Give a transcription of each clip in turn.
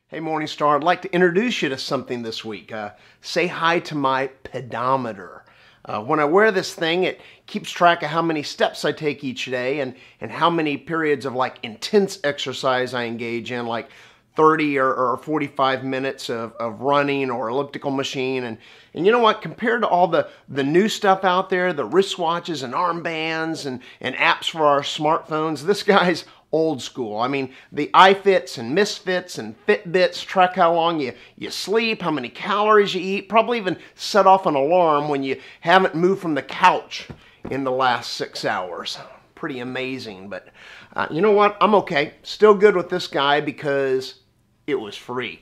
Hey Morningstar, I'd like to introduce you to something this week. Say hi to my pedometer. When I wear this thing, it keeps track of how many steps I take each day and how many periods of intense exercise I engage in, like 30 or 45 minutes of running or elliptical machine. And you know what? Compared to all the new stuff out there, the wristwatches and armbands and apps for our smartphones, this guy's old school. I mean, the iFits and Misfits and Fitbits track how long you sleep, how many calories you eat, probably even set off an alarm when you haven't moved from the couch in the last 6 hours. Pretty amazing, but you know what? I'm okay. Still good with this guy because it was free.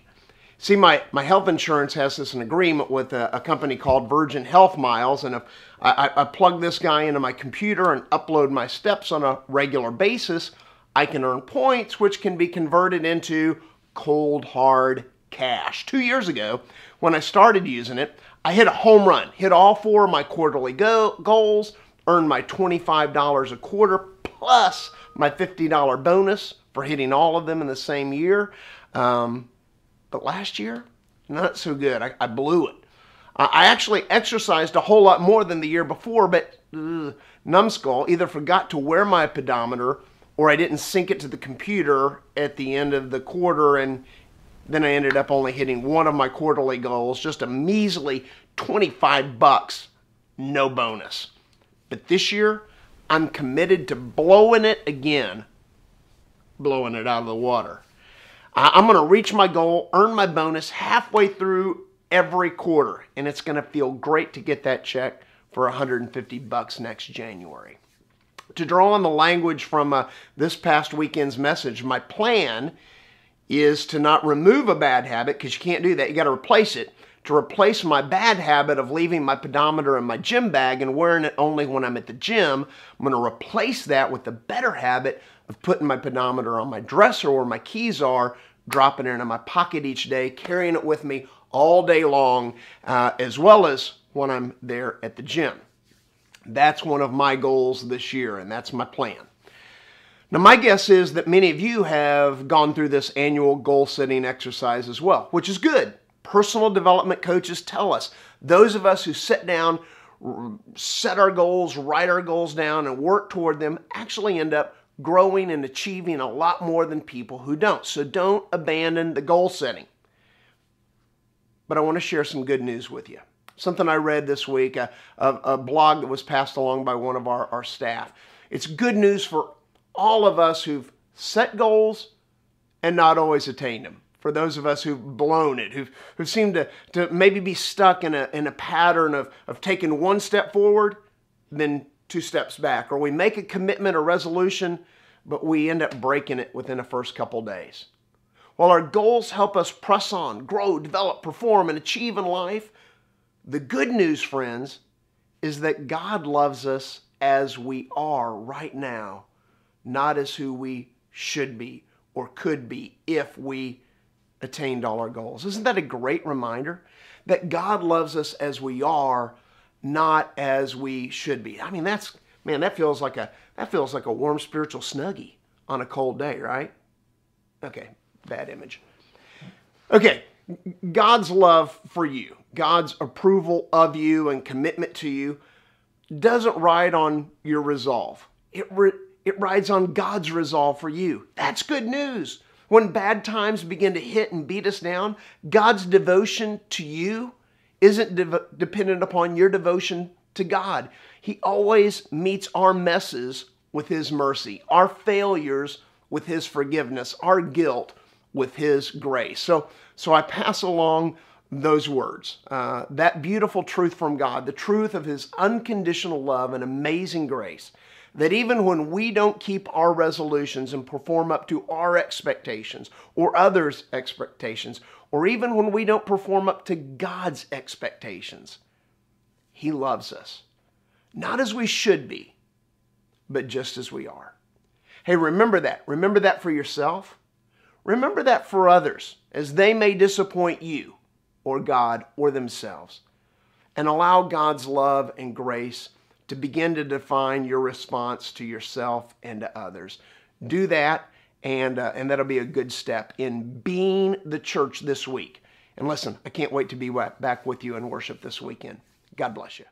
See, my health insurance has this an agreement with a company called Virgin Health Miles, and if I plug this guy into my computer and upload my steps on a regular basis, I can earn points, which can be converted into cold, hard cash. 2 years ago, when I started using it, I hit a home run, hit all 4 of my quarterly goals, earned my $25 a quarter, plus my $50 bonus for hitting all of them in the same year. But last year, not so good. I blew it. I actually exercised a whole lot more than the year before, but numbskull, either forgot to wear my pedometer or I didn't sync it to the computer at the end of the quarter, and then I ended up only hitting one of my quarterly goals, just a measly $25, no bonus. But this year, I'm committed to blowing it again, blowing it out of the water. I'm going to reach my goal, earn my bonus halfway through every quarter, and it's going to feel great to get that check for $150 next January. To draw on the language from this past weekend's message, my plan is to not remove a bad habit, because you can't do that. You got to replace it. To replace my bad habit of leaving my pedometer in my gym bag and wearing it only when I'm at the gym, I'm going to replace that with the better habit of putting my pedometer on my dresser where my keys are, dropping it in my pocket each day, carrying it with me all day long, as well as when I'm there at the gym. That's one of my goals this year, and that's my plan. Now, my guess is that many of you have gone through this annual goal-setting exercise as well, which is good. Personal development coaches tell us, those of us who sit down, set our goals, write our goals down, and work toward them actually end up growing and achieving a lot more than people who don't. So don't abandon the goal setting. But I want to share some good news with you. Something I read this week, a blog that was passed along by one of our staff. It's good news for all of us who've set goals and not always attained them. For those of us who've blown it, who seem to maybe be stuck in a pattern of taking one step forward, then 2 steps back. Or we make a commitment or resolution, but we end up breaking it within the first couple days. While our goals help us press on, grow, develop, perform, and achieve in life, the good news, friends, is that God loves us as we are right now, not as who we should be or could be if we attained all our goals. Isn't that a great reminder? That God loves us as we are, not as we should be. I mean, that feels like a warm spiritual snuggie on a cold day, right? Okay, bad image. Okay, God's love for you, God's approval of you and commitment to you doesn't ride on your resolve. It rides on God's resolve for you. That's good news. When bad times begin to hit and beat us down, God's devotion to you isn't dependent upon your devotion to God. He always meets our messes with His mercy, our failures with His forgiveness, our guilt with His grace. So I pass along those words, that beautiful truth from God, the truth of His unconditional love and amazing grace, that even when we don't keep our resolutions and perform up to our expectations or others' expectations, or even when we don't perform up to God's expectations, He loves us. Not as we should be, but just as we are. Hey, remember that. Remember that for yourself. Remember that for others, as they may disappoint you or God or themselves. And allow God's love and grace to begin to define your response to yourself and to others. Do that, and that'll be a good step in being the church this week. And listen, I can't wait to be back with you in worship this weekend. God bless you.